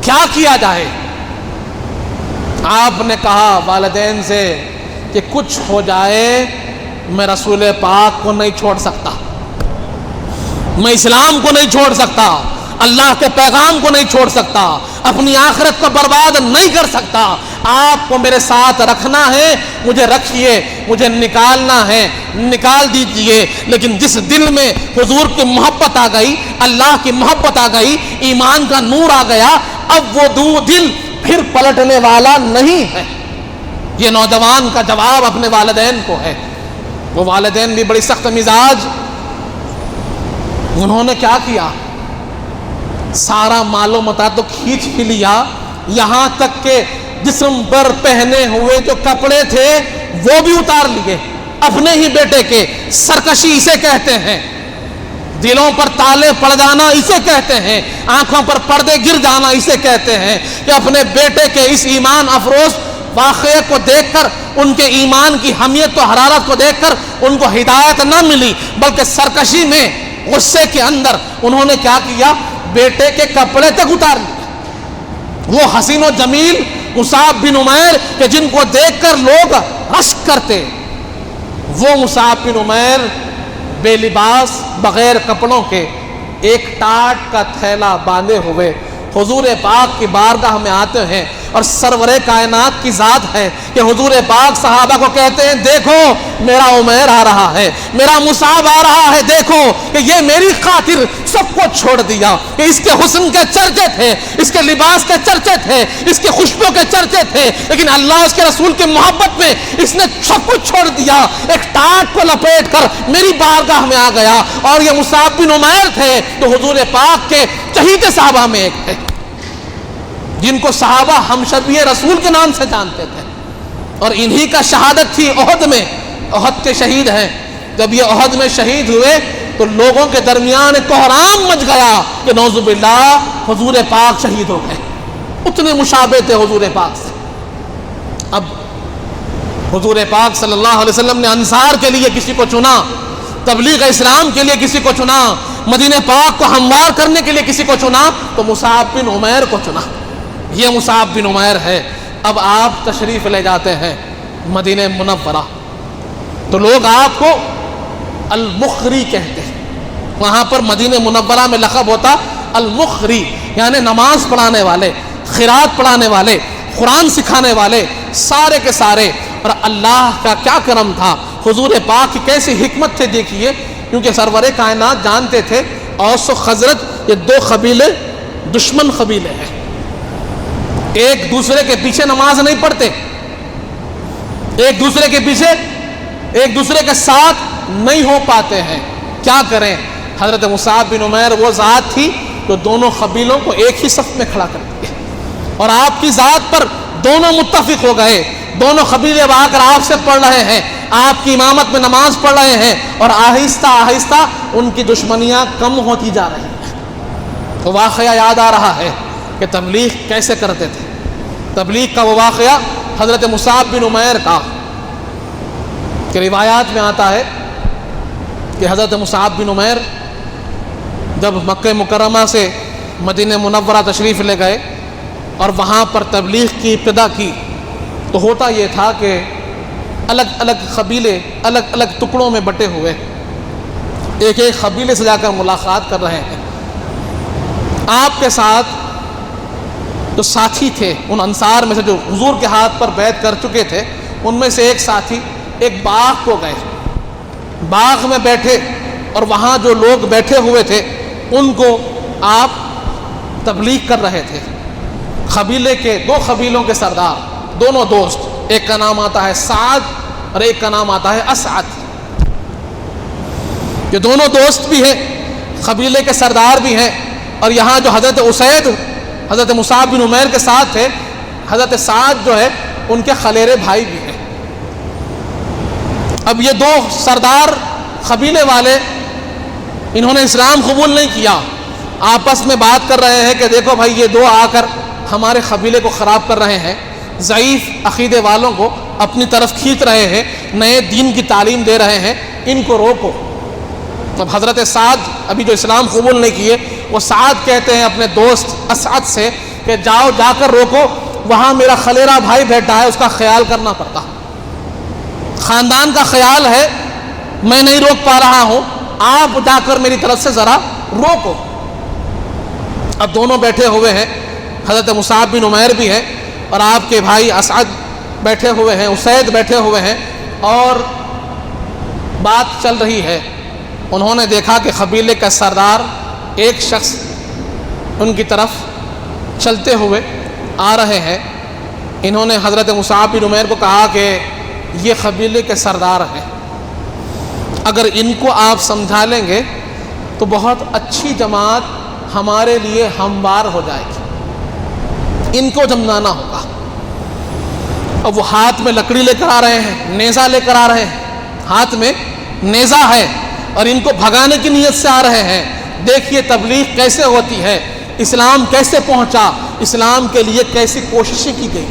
کیا کیا جائے؟ آپ نے کہا والدین سے کہ کچھ ہو جائے میں رسول پاک کو نہیں چھوڑ سکتا, میں اسلام کو نہیں چھوڑ سکتا, اللہ کے پیغام کو نہیں چھوڑ سکتا, اپنی آخرت کو برباد نہیں کر سکتا. آپ کو میرے ساتھ رکھنا ہے, مجھے رکھیے, مجھے نکالنا ہے نکال دیجئے. لیکن جس دل میں حضور کی محبت آ گئی, اللہ کی محبت آ گئی, ایمان کا نور آ گیا, اب وہ دل پھر پلٹنے والا نہیں ہے. یہ نوجوان کا جواب اپنے والدین کو ہے. وہ والدین بھی بڑی سخت مزاج, انہوں نے کیا کیا, سارا مال و متاع تو کھینچ بھی لیا, یہاں تک کہ جسم پر پہنے ہوئے جو کپڑے تھے وہ بھی اتار لیے. اپنے ہی بیٹے کے, سرکشی اسے کہتے ہیں, دلوں پر تالے پڑ جانا اسے کہتے ہیں, آنکھوں پر پردے گر جانا اسے کہتے ہیں, کہ اپنے بیٹے کے اس ایمان افروز واقعے کو دیکھ کر, ان کے ایمان کی حمیت و حرارت کو دیکھ کر ان کو ہدایت نہ ملی, بلکہ سرکشی میں, غصے کے اندر انہوں نے کیا کیا, بیٹے کے کپڑے تک اتار لیے. وہ حسین و جمیل مصعب بن عمیر کہ جن کو دیکھ کر لوگ رشک کرتے, وہ مصعب بن عمیر بے لباس, بغیر کپڑوں کے, ایک ٹاٹ کا تھیلا باندھے ہوئے حضور پاک کی بارگاہ میں آتے ہیں. اور سرور کائنات کی ذات ہے کہ حضور پاک صحابہ کو کہتے ہیں دیکھو میرا عمیر آ رہا ہے, میرا مصعب آ رہا ہے, دیکھو کہ یہ میری خاطر سب کو چھوڑ دیا, کہ اس کے حسن کے چرچے تھے, اس کے لباس کے چرچے تھے, اس کے خوشبو کے چرچے تھے, لیکن اللہ اس کے رسول کی محبت میں اس نے سب کچھ چھوڑ دیا, ایک ٹاٹ کو لپیٹ کر میری بارگاہ میں آ گیا. اور یہ مصعب بن عمیر تھے تو حضور پاک کے چہیتے صحابہ میں ایک تھے, جن کو صحابہ ہمشبی رسول کے نام سے جانتے تھے. اور انہی کا شہادت تھی احد میں, احد کے شہید ہیں. جب یہ احد میں شہید ہوئے تو لوگوں کے درمیان کوہرام مچ گیا کہ نعوذ باللہ حضور پاک شہید ہو گئے. اتنے مشابہ تھے حضور پاک سے. اب حضور پاک صلی اللہ علیہ وسلم نے انصار کے لیے کسی کو چنا, تبلیغ اسلام کے لیے کسی کو چنا, مدینہ پاک کو ہموار کرنے کے لیے کسی کو چنا, تو مصعب بن عمیر کو چنا. یہ مصعب بن عمیر ہے. اب آپ تشریف لے جاتے ہیں مدینہ منورہ تو لوگ آپ کو المخری کہتے ہیں. وہاں پر مدینہ منورہ میں لقب ہوتا المخری, یعنی نماز پڑھانے والے, قرات پڑھانے والے, قرآن سکھانے والے, سارے کے سارے. اور اللہ کا کیا کرم تھا, حضور پاک کی کیسی حکمت تھے دیکھیے, کیونکہ سرور کائنات جانتے تھے اوس و خزرج یہ دو قبیلے دشمن قبیلے ہیں, ایک دوسرے کے پیچھے نماز نہیں پڑھتے, ایک دوسرے کے پیچھے, ایک دوسرے کے ساتھ نہیں ہو پاتے ہیں. کیا کریں, حضرت مصعب بن عمیر وہ ذات تھی جو دونوں قبیلوں کو ایک ہی صف میں کھڑا کرتی ہے، اور آپ کی ذات پر دونوں متفق ہو گئے، دونوں قبیلے اب آ کر آپ سے پڑھ رہے ہیں، آپ کی امامت میں نماز پڑھ رہے ہیں، اور آہستہ آہستہ ان کی دشمنیاں کم ہوتی جا رہی ہیں۔ تو واقعہ یاد آ رہا ہے کہ تبلیغ کیسے کرتے تھے۔ تبلیغ کا وہ واقعہ حضرت مصعب بن عمیر کا کہ روایات میں آتا ہے کہ حضرت مصعب بن عمیر جب مکہ مکرمہ سے مدینہ منورہ تشریف لے گئے اور وہاں پر تبلیغ کی ابتدا کی، تو ہوتا یہ تھا کہ الگ الگ قبیلے الگ الگ ٹکڑوں میں بٹے ہوئے ایک ایک قبیلے سے جا کر ملاقات کر رہے ہیں۔ آپ کے ساتھ جو ساتھی تھے ان انصار میں سے جو حضور کے ہاتھ پر بیعت کر چکے تھے، ان میں سے ایک ساتھی ایک باغ کو گئے، باغ میں بیٹھے، اور وہاں جو لوگ بیٹھے ہوئے تھے ان کو آپ تبلیغ کر رہے تھے۔ قبیلے کے دو قبیلوں کے سردار، دونوں دوست، ایک کا نام آتا ہے سعد اور ایک کا نام آتا ہے اسعد۔ یہ دونوں دوست بھی ہیں، قبیلے کے سردار بھی ہیں، اور یہاں جو حضرت اسید حضرت مصعب بن عمیر کے ساتھ تھے، حضرت سعد جو ہے ان کے خلیرے بھائی بھی ہیں۔ اب یہ دو سردار قبیلے والے انہوں نے اسلام قبول نہیں کیا، آپس میں بات کر رہے ہیں کہ دیکھو بھائی یہ دو آ کر ہمارے قبیلے کو خراب کر رہے ہیں، ضعیف عقیدے والوں کو اپنی طرف کھینچ رہے ہیں، نئے دین کی تعلیم دے رہے ہیں، ان کو روکو۔ اب حضرت سعد ابھی جو اسلام قبول نہیں کیے، وہ سعد کہتے ہیں اپنے دوست اسعد سے کہ جاؤ جا کر روکو، وہاں میرا خلیرہ بھائی بیٹھا ہے، اس کا خیال کرنا پڑتا، خاندان کا خیال ہے، میں نہیں روک پا رہا ہوں، آپ جا کر میری طرف سے ذرا روکو۔ اب دونوں بیٹھے ہوئے ہیں، حضرت مصعب بن عمیر بھی ہیں اور آپ کے بھائی اسعد بیٹھے ہوئے ہیں، اسید بیٹھے ہوئے ہیں، اور بات چل رہی ہے۔ انہوں نے دیکھا کہ قبیلے کا سردار ایک شخص ان کی طرف چلتے ہوئے آ رہے ہیں۔ انہوں نے حضرت مصعب بن عمیر کو کہا کہ یہ قبیلے کے سردار ہیں، اگر ان کو آپ سمجھا لیں گے تو بہت اچھی جماعت ہمارے لیے ہموار ہو جائے گی، ان کو جمانا ہوگا۔ اب وہ ہاتھ میں لکڑی لے کر آ رہے ہیں، نیزہ لے کر آ رہے ہیں، ہاتھ میں نیزہ ہے اور ان کو بھگانے کی نیت سے آ رہے ہیں۔ دیکھیے تبلیغ کیسے ہوتی ہے، اسلام کیسے پہنچا، اسلام کے لیے کیسی کوششیں کی گئی،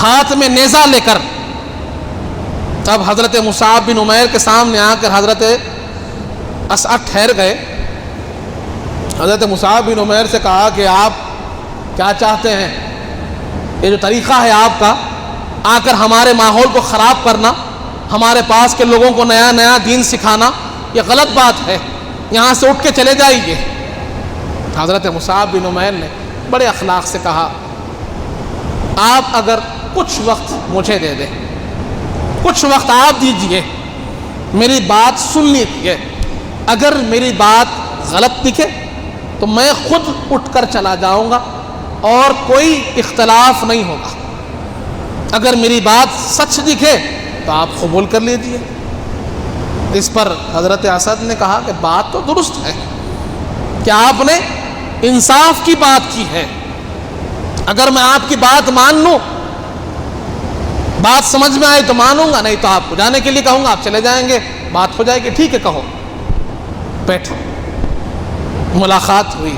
ہاتھ میں نیزہ لے کر۔ اب حضرت مصعب بن عمیر کے سامنے آ کر حضرت اسعد ٹھہر گئے۔ حضرت مصعب بن عمیر سے کہا کہ آپ کیا چاہتے ہیں؟ یہ جو طریقہ ہے آپ کا، آ کر ہمارے ماحول کو خراب کرنا، ہمارے پاس کے لوگوں کو نیا نیا دین سکھانا، یہ غلط بات ہے، یہاں سے اٹھ کے چلے جائیے۔ حضرت مصعب بن عمیر نے بڑے اخلاق سے کہا، آپ اگر کچھ وقت مجھے دے دیں، کچھ وقت آپ دیجئے، میری بات سن لیجیے، اگر میری بات غلط دکھے تو میں خود اٹھ کر چلا جاؤں گا اور کوئی اختلاف نہیں ہوگا، اگر میری بات سچ دکھے تو آپ قبول کر لیجئے۔ اس پر حضرت اسد نے کہا کہ بات تو درست ہے کہ آپ نے انصاف کی بات کی ہے، اگر میں آپ کی بات مان لوں، بات سمجھ میں آئے تو مانوں گا، نہیں تو آپ کو جانے کے لیے کہوں گا، آپ چلے جائیں گے، بات ہو جائے گی، ٹھیک ہے کہو، بیٹھو۔ ملاقات ہوئی،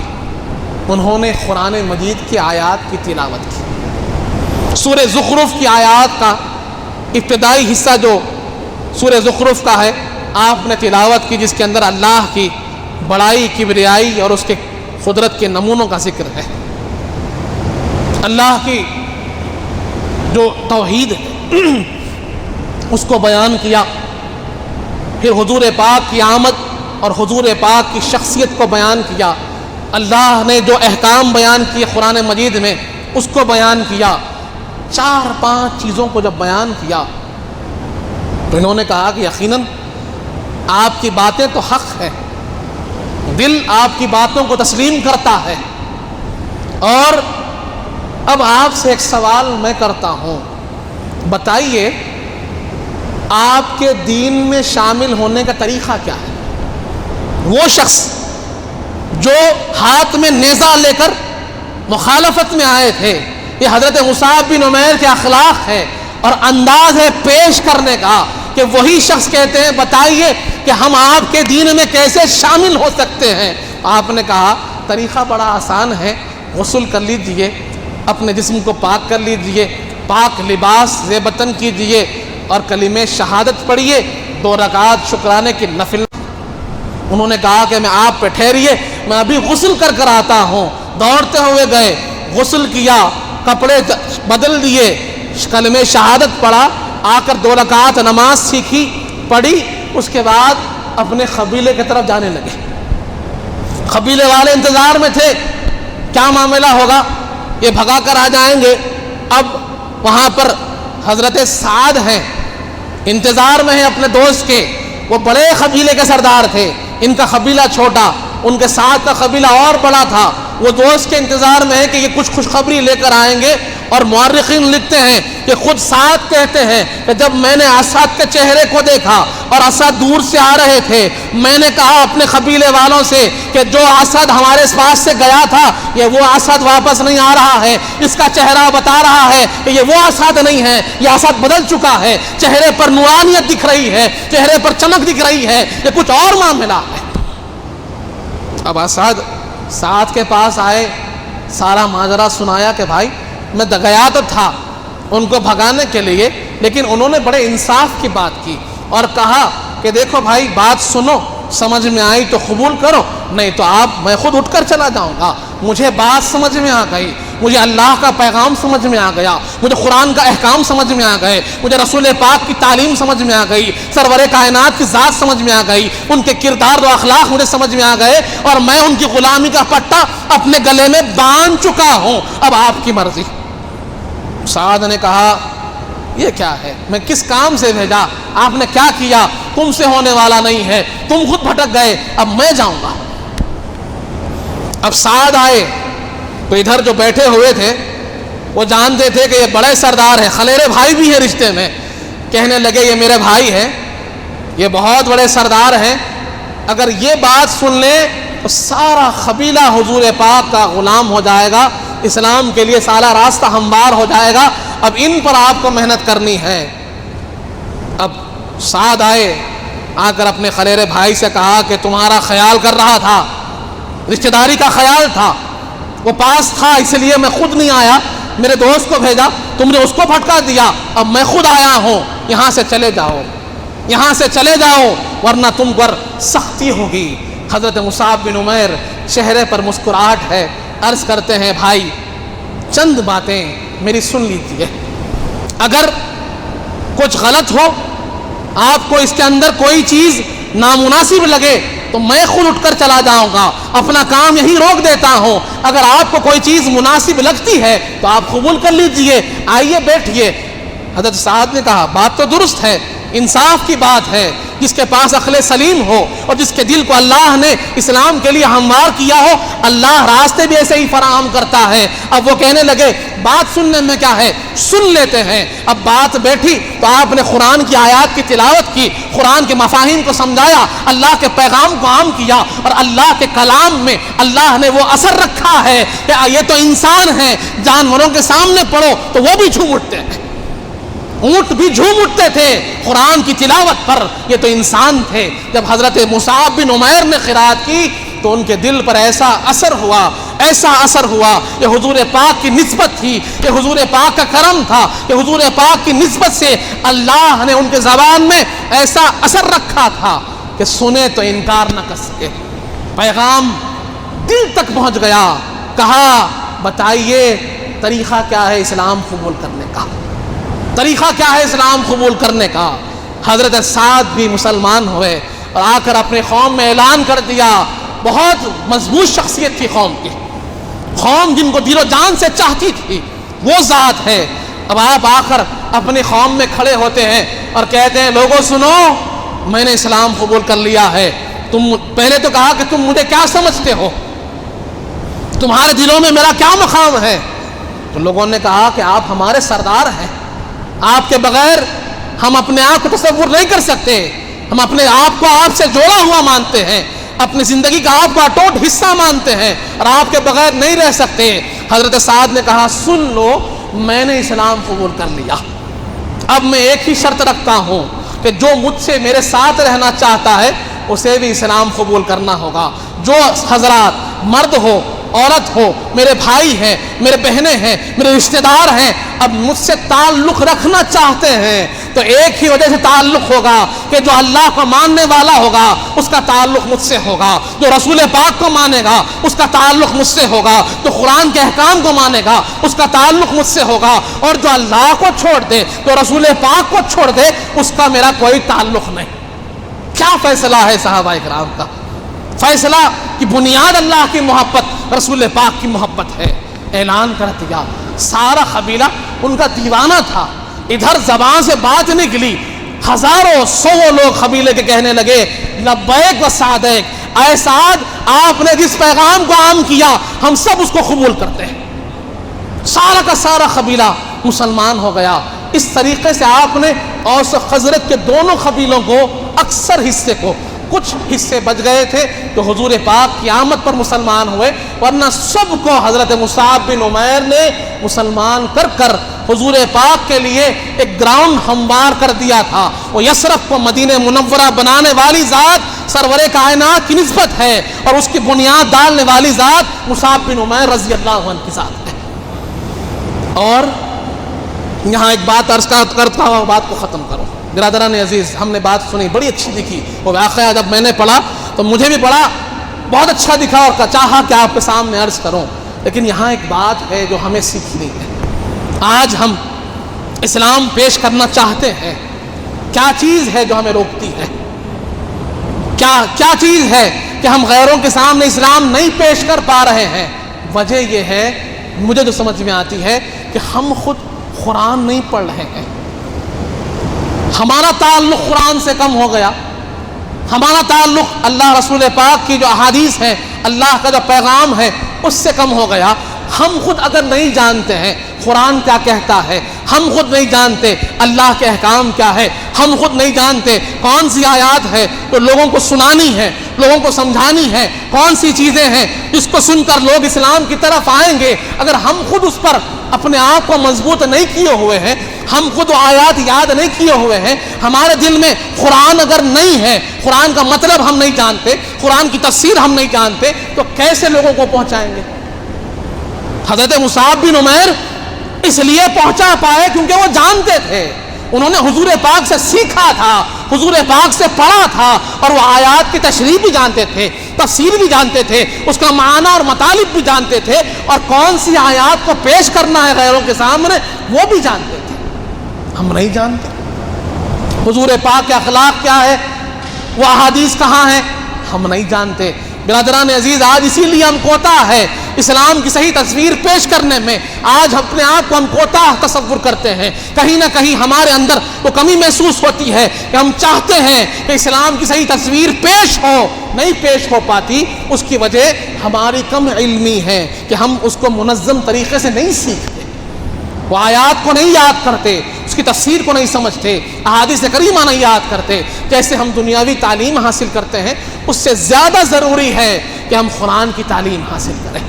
انہوں نے قرآن مجید کی آیات کی تلاوت کی۔ سورہ زخرف کی آیات کا ابتدائی حصہ جو سورہ زخرف کا ہے، آپ نے تلاوت کی، جس کے اندر اللہ کی بڑائی، کبریائی اور اس کے قدرت کے نمونوں کا ذکر ہے، اللہ کی جو توحید ہے اس کو بیان کیا، پھر حضور پاک کی آمد اور حضور پاک کی شخصیت کو بیان کیا، اللہ نے جو احکام بیان کیے قرآن مجید میں اس کو بیان کیا۔ 4-5 چیزوں کو جب بیان کیا تو انہوں نے کہا کہ یقیناً آپ کی باتیں تو حق ہے، دل آپ کی باتوں کو تسلیم کرتا ہے، اور اب آپ سے ایک سوال میں کرتا ہوں، بتائیے آپ کے دین میں شامل ہونے کا طریقہ کیا ہے؟ وہ شخص جو ہاتھ میں نیزہ لے کر مخالفت میں آئے تھے، یہ حضرت مصعب بن عمیر کے اخلاق ہے اور انداز ہے پیش کرنے کا، کہ وہی شخص کہتے ہیں بتائیے کہ ہم آپ کے دین میں کیسے شامل ہو سکتے ہیں۔ آپ نے کہا طریقہ بڑا آسان ہے، غسل کر لیجئے، اپنے جسم کو پاک کر لیجئے، پاک لباس زیب وطن کیجئے اور کلمہ شہادت پڑھیے، 2 رکعت شکرانے کی نفل۔ انہوں نے کہا کہ میں آپ پہ ٹھہریے، میں ابھی غسل کر آتا ہوں۔ دوڑتے ہوئے گئے، غسل کیا، کپڑے بدل دیے، کلمہ شہادت پڑھا، آ کر 2 رکعت نماز سیکھی، پڑھی، اس کے بعد اپنے قبیلے کی طرف جانے لگے۔ قبیلے والے انتظار میں تھے، کیا معاملہ ہوگا، یہ بھگا کر آ جائیں گے۔ اب وہاں پر حضرت سعد ہیں، انتظار میں ہیں اپنے دوست کے، وہ بڑے قبیلے کے سردار تھے، ان کا قبیلہ چھوٹا، ان کے ساتھ کا قبیلہ اور بڑا تھا۔ وہ دوست کے انتظار میں ہے کہ یہ کچھ خوشخبری لے کر آئیں گے، اور مورخین لکھتے ہیں کہ خود سعد کہتے ہیں کہ جب میں نے اسد کے چہرے کو دیکھا اور اسد دور سے آ رہے تھے، میں نے کہا اپنے قبیلے والوں سے کہ جو اسد ہمارے پاس سے گیا تھا یہ وہ اسد واپس نہیں آ رہا ہے، اس کا چہرہ بتا رہا ہے کہ یہ وہ اسد نہیں ہے، یہ اسد بدل چکا ہے، چہرے پر نورانیت دکھ رہی ہے، چہرے پر چمک دکھ رہی ہے، یہ کچھ اور معاملہ ہے۔ اب اسد سعد کے پاس آئے، سارا ماجرا سنایا کہ بھائی میں گیا تو تھا ان کو بھگانے کے لیے، لیکن انہوں نے بڑے انصاف کی بات کی اور کہا کہ دیکھو بھائی بات سنو، سمجھ میں آئی تو قبول کرو، نہیں تو میں خود اٹھ کر چلا جاؤں گا۔ مجھے بات سمجھ میں آ گئی، مجھے اللہ کا پیغام سمجھ میں آ گیا، مجھے قرآن کا احکام سمجھ میں آ گئے، مجھے رسول پاک کی تعلیم سمجھ میں آ گئی، سرور کائنات کی ذات سمجھ میں آ گئی، ان کے کردار و اخلاق مجھے سمجھ میں آ گئے، اور میں ان کی غلامی کا پٹا اپنے گلے میں باندھ چکا ہوں، اب آپ کی مرضی۔ سعد نے کہا یہ کیا ہے، میں کس کام سے بھیجا، آپ نے کیا کیا، تم سے ہونے والا نہیں ہے، تم خود بھٹک گئے، اب میں جاؤں گا۔ اب سعد آئے تو ادھر جو بیٹھے ہوئے تھے وہ جانتے تھے کہ یہ بڑے سردار ہیں، خلیرے بھائی بھی ہیں رشتے میں، کہنے لگے یہ میرے بھائی ہیں، یہ بہت بڑے سردار ہیں، اگر یہ بات سن لیں تو سارا قبیلہ حضور پاک کا غلام ہو جائے گا، اسلام کے لیے سارا راستہ ہموار ہو جائے گا، اب ان پر آپ کو محنت کرنی ہے۔ اب سعد آئے، آ کر اپنے خلیرے بھائی سے کہا کہ تمہارا خیال کر رہا تھا، رشتہ داری کا خیال تھا، وہ پاس تھا اس لیے میں خود نہیں آیا، میرے دوست کو بھیجا، تم نے اس کو پھٹکا دیا، اب میں خود آیا ہوں، یہاں سے چلے جاؤ، یہاں سے چلے جاؤ ورنہ تم پر سختی ہوگی۔ حضرت مصعب بن عمیر چہرے پر مسکراہٹ ہے، عرض کرتے ہیں بھائی چند باتیں میری سن لیجیے، اگر کچھ غلط ہو، آپ کو اس کے اندر کوئی چیز نامناسب لگے تو میں خود اٹھ کر چلا جاؤں گا، اپنا کام یہی روک دیتا ہوں، اگر آپ کو کوئی چیز مناسب لگتی ہے تو آپ قبول کر لیجئے، آئیے بیٹھیے۔ حضرت سعد نے کہا بات تو درست ہے، انصاف کی بات ہے، جس کے پاس عقل سلیم ہو اور جس کے دل کو اللہ نے اسلام کے لیے ہموار کیا ہو، اللہ راستے بھی ایسے ہی فراہم کرتا ہے۔ اب وہ کہنے لگے بات سننے میں کیا ہے، سن لیتے ہیں۔ اب بات بیٹھی تو آپ نے قرآن کی آیات کی تلاوت کی، قرآن کے مفاہیم کو سمجھایا، اللہ کے پیغام کو عام کیا، اور اللہ کے کلام میں اللہ نے وہ اثر رکھا ہے کہ یہ تو انسان ہیں، جانوروں کے سامنے پڑھو تو وہ بھی جھوم اٹھتے ہیں، اونٹ بھی جھوم اٹھتے تھے قرآن کی تلاوت پر، یہ تو انسان تھے۔ جب حضرت مصعب بن عمیر نے قرات کی تو ان کے دل پر ایسا اثر ہوا، ایسا اثر ہوا، یہ حضور پاک کی نسبت تھی، یہ حضور پاک کا کرم تھا، یہ حضور پاک کی نسبت سے اللہ نے ان کے زبان میں ایسا اثر رکھا تھا کہ سنے تو انکار نہ کر سکے، پیغام دل تک پہنچ گیا۔ کہا بتائیے طریقہ کیا ہے اسلام قبول کرنے کا، طریقہ کیا ہے اسلام قبول کرنے کا۔ حضرت سعد بھی مسلمان ہوئے اور آ کر اپنے قوم میں اعلان کر دیا، بہت مضبوط شخصیت تھی قوم کی، قوم جن کو دل و جان سے چاہتی تھی وہ ذات ہے۔ اب آپ آ کر اپنی قوم میں کھڑے ہوتے ہیں اور کہتے ہیں لوگوں سنو، میں نے اسلام قبول کر لیا ہے، تم پہلے تو کہا کہ تم مجھے کیا سمجھتے ہو، تمہارے دلوں میں میرا کیا مقام ہے؟ تو لوگوں نے کہا کہ آپ ہمارے سردار ہیں، آپ کے بغیر ہم اپنے آپ کو تصور نہیں کر سکتے، ہم اپنے آپ کو آپ سے جوڑا ہوا مانتے ہیں، اپنی زندگی کا آپ کا اٹوٹ حصہ مانتے ہیں اور آپ کے بغیر نہیں رہ سکتے۔ حضرت سعد نے کہا سن لو میں نے اسلام قبول کر لیا، اب میں ایک ہی شرط رکھتا ہوں کہ جو مجھ سے میرے ساتھ رہنا چاہتا ہے اسے بھی اسلام قبول کرنا ہوگا۔ جو حضرات مرد ہو عورت ہو، میرے بھائی ہیں، میرے بہنیں ہیں، میرے رشتہ دار ہیں، اب مجھ سے تعلق رکھنا چاہتے ہیں تو ایک ہی وجہ سے تعلق ہوگا کہ جو اللہ کو ماننے والا ہوگا اس کا تعلق مجھ سے ہوگا، جو رسول پاک کو مانے گا اس کا تعلق مجھ سے ہوگا، جو قرآن کے احکام کو مانے گا اس کا تعلق مجھ سے ہوگا، اور جو اللہ کو چھوڑ دے، جو رسول پاک کو چھوڑ دے، اس کا میرا کوئی تعلق نہیں۔ کیا فیصلہ ہے صحابہ کرام کا! فیصلہ کی بنیاد اللہ کی محبت، رسول پاک کی محبت ہے۔ اعلان کر دیا، سارا قبیلہ ان کا دیوانہ تھا، ادھر زبان سے بات نکلی، ہزاروں سو لوگ قبیلے کے کہنے لگے لبیک و سعدیک، اے سعد آپ نے جس پیغام کو عام کیا ہم سب اس کو قبول کرتے ہیں۔ سارا کا سارا قبیلہ مسلمان ہو گیا۔ اس طریقے سے آپ نے اوس و خزرج کے دونوں قبیلوں کو، اکثر حصے کو، کچھ حصے بچ گئے تھے تو حضور پاک کی آمد پر مسلمان ہوئے، ورنہ سب کو حضرت مصعب بن عمیر نے مسلمان کر کر حضور پاک کے لیے ایک گراؤنڈ ہموار کر دیا تھا۔ وہ یثرب کو مدینہ منورہ بنانے والی ذات سرور کائنات کی نسبت ہے، اور اس کی بنیاد ڈالنے والی ذات مصعب بن عمیر رضی اللہ عنہ کی ذات ہے۔ اور یہاں ایک بات عرض کرتا ہوں، بات کو ختم کروں۔ برادران عزیز، ہم نے بات سنی، بڑی اچھی دکھی، وہ واقعہ جب میں نے پڑھا تو مجھے بھی بڑا بہت اچھا دکھا اور چاہا کہ آپ کے سامنے عرض کروں، لیکن یہاں ایک بات ہے جو ہمیں سیکھنی ہے۔ آج ہم اسلام پیش کرنا چاہتے ہیں، کیا چیز ہے جو ہمیں روکتی ہے؟ کیا چیز ہے کہ ہم غیروں کے سامنے اسلام نہیں پیش کر پا رہے ہیں؟ وجہ یہ ہے، مجھے جو سمجھ میں آتی ہے، کہ ہم خود قرآن نہیں پڑھ رہے ہیں۔ ہمارا تعلق قرآن سے کم ہو گیا، ہمارا تعلق اللہ رسول پاک کی جو احادیث ہیں، اللہ کا جو پیغام ہے اس سے کم ہو گیا۔ ہم خود اگر نہیں جانتے ہیں قرآن کیا کہتا ہے، ہم خود نہیں جانتے اللہ کے احکام کیا ہے، ہم خود نہیں جانتے کون سی آیات ہے تو لوگوں کو سنانی ہے، لوگوں کو سمجھانی ہے، کون سی چیزیں ہیں جس کو سن کر لوگ اسلام کی طرف آئیں گے، اگر ہم خود اس پر اپنے آپ کو مضبوط نہیں کیے ہوئے ہیں، ہم خود آیات یاد نہیں کیے ہوئے ہیں، ہمارے دل میں قرآن اگر نہیں ہے، قرآن کا مطلب ہم نہیں جانتے، قرآن کی تفسیر ہم نہیں جانتے، تو کیسے لوگوں کو پہنچائیں گے؟ حضرت مصعب بن عمیر اس لیے پہنچا پائے کیونکہ وہ جانتے تھے، انہوں نے حضور پاک سے سیکھا تھا، حضور پاک سے پڑھا تھا، اور وہ آیات کی تشریح بھی جانتے تھے، تفسیر بھی جانتے تھے، اس کا معنی اور مطالب بھی جانتے تھے، اور کون سی آیات کو پیش کرنا ہے غیروں کے سامنے وہ بھی جانتے تھے۔ ہم نہیں جانتے حضور پاک کے اخلاق کیا ہے، وہ احادیث کہاں ہیں، ہم نہیں جانتے۔ برادران عزیز، آج اسی لیے ہم کوتا ہے اسلام کی صحیح تصویر پیش کرنے میں، آج اپنے آپ کو ہم کوتاہ تصور کرتے ہیں، کہیں نہ کہیں ہمارے اندر وہ کمی محسوس ہوتی ہے کہ ہم چاہتے ہیں کہ اسلام کی صحیح تصویر پیش ہو، نہیں پیش ہو پاتی۔ اس کی وجہ ہماری کم علمی ہے کہ ہم اس کو منظم طریقے سے نہیں سیکھتے، وہ آیات کو نہیں یاد کرتے، اس کی تفسیر کو نہیں سمجھتے، احادیث کریمہ نہیں یاد کرتے۔ جیسے ہم دنیاوی تعلیم حاصل کرتے ہیں، اس سے زیادہ ضروری ہے کہ ہم قرآن کی تعلیم حاصل کریں،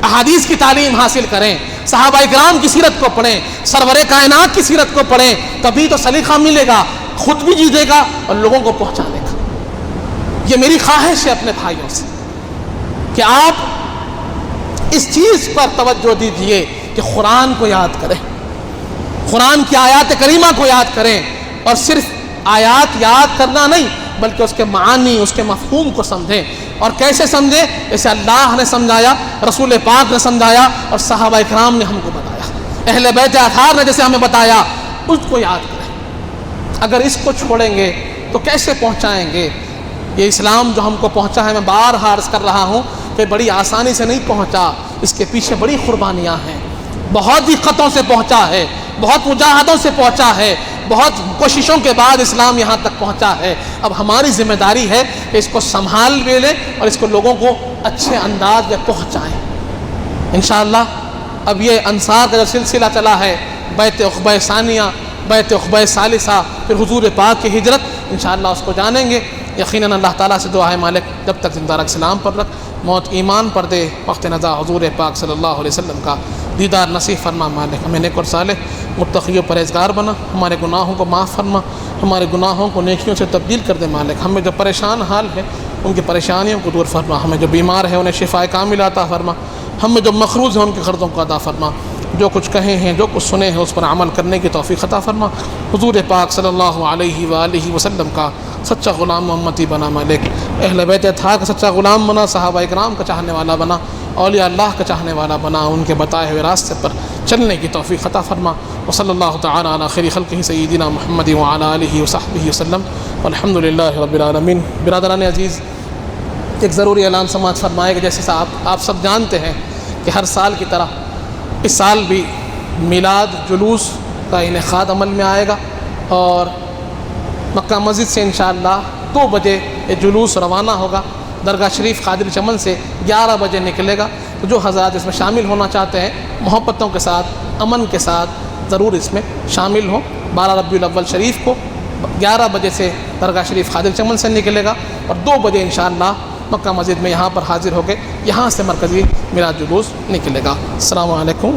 احادیث کی تعلیم حاصل کریں، صحابہ کرام کی سیرت کو پڑھیں، سرور کائنات کی سیرت کو پڑھیں، تبھی تو سلیقہ ملے گا، خود بھی جیتے گا اور لوگوں کو پہنچا دے گا۔ یہ میری خواہش ہے اپنے بھائیوں سے کہ آپ اس چیز پر توجہ دیجئے کہ قرآن کو یاد کریں، قرآن کی آیات کریمہ کو یاد کریں، اور صرف آیات یاد کرنا نہیں بلکہ اس کے معنی، اس کے مفہوم کو سمجھیں۔ اور کیسے سمجھیں؟ جیسے اللہ نے سمجھایا، رسول پاک نے سمجھایا، اور صحابہ کرام نے ہم کو بتایا، اہل بیت اطہار نے جیسے ہمیں بتایا، اس کو یاد کریں۔ اگر اس کو چھوڑیں گے تو کیسے پہنچائیں گے؟ یہ اسلام جو ہم کو پہنچا ہے، میں بارہا عرض کر رہا ہوں کہ بڑی آسانی سے نہیں پہنچا، اس کے پیچھے بڑی قربانیاں ہیں، بہت دقتوں سے پہنچا ہے، بہت مجاہدوں سے پہنچا ہے، بہت کوششوں کے بعد اسلام یہاں تک پہنچا ہے۔ اب ہماری ذمہ داری ہے کہ اس کو سنبھال بھی لیں اور اس کو لوگوں کو اچھے انداز میں پہنچائیں۔ انشاءاللہ اب یہ انصار کا جو سلسلہ چلا ہے، بیعت عقبہ ثانیہ، بیعت عقبہ ثالثہ، پھر حضور پاک کی ہجرت، انشاءاللہ اس کو جانیں گے۔ یقیناً اللہ تعالیٰ سے دعا ہے مالک جب تک زندہ رکھ، سلام پر رکھ، موت ایمان پر دے، وقت نزا حضور پاک صلی اللہ علیہ وسلم کا دیدار نصیب فرما مالک، ہمیں نیک اور صالح متقی و پرہیزگار بنا، ہمارے گناہوں کو معاف فرما، ہمارے گناہوں کو نیکیوں سے تبدیل کر دے مالک، ہمیں جو پریشان حال ہے ان کی پریشانیوں کو دور فرما، ہمیں جو بیمار ہے انہیں شفاء کامل عطا فرما، ہمیں جو مقروض ہیں ان کے قرضوں کو ادا فرما، جو کچھ کہے ہیں جو کچھ سنے ہیں اس پر عمل کرنے کی توفیق عطا فرما، حضور پاک صلی اللہ علیہ وآلہ وسلم کا سچا غلام امتی بنا مالک، اہل بیت اطہار کا سچا غلام بنا، صحابہ اکرام کا چاہنے والا بنا، اولیاء اللہ کا چاہنے والا بنا، ان کے بتائے ہوئے راستے پر چلنے کی توفیق عطا فرما، وصلی اللہ تعالی علی خیر خلقہ سیدنا محمد وعلی آلہ وصحبہ وسلم والحمد للہ رب العالمین۔ برادران عزیز، ایک ضروری اعلان سماعت فرمائے کہ جیسے آپ سب جانتے ہیں کہ ہر سال کی طرح اس سال بھی میلاد جلوس کا انعقاد عمل میں آئے گا، اور مکہ مسجد سے انشاءاللہ 2 بجے یہ جلوس روانہ ہوگا، درگاہ شریف قادری چمن سے 11 بجے نکلے گا۔ تو جو حضرات اس میں شامل ہونا چاہتے ہیں محبتوں کے ساتھ، امن کے ساتھ ضرور اس میں شامل ہوں۔ 12 ربیع الاول شریف کو 11 بجے سے درگاہ شریف قادری چمن سے نکلے گا، اور 2 بجے انشاءاللہ مکہ مسجد میں یہاں پر حاضر ہو کے یہاں سے مرکزی میلاد جلوس نکلے گا۔ السلام علیکم۔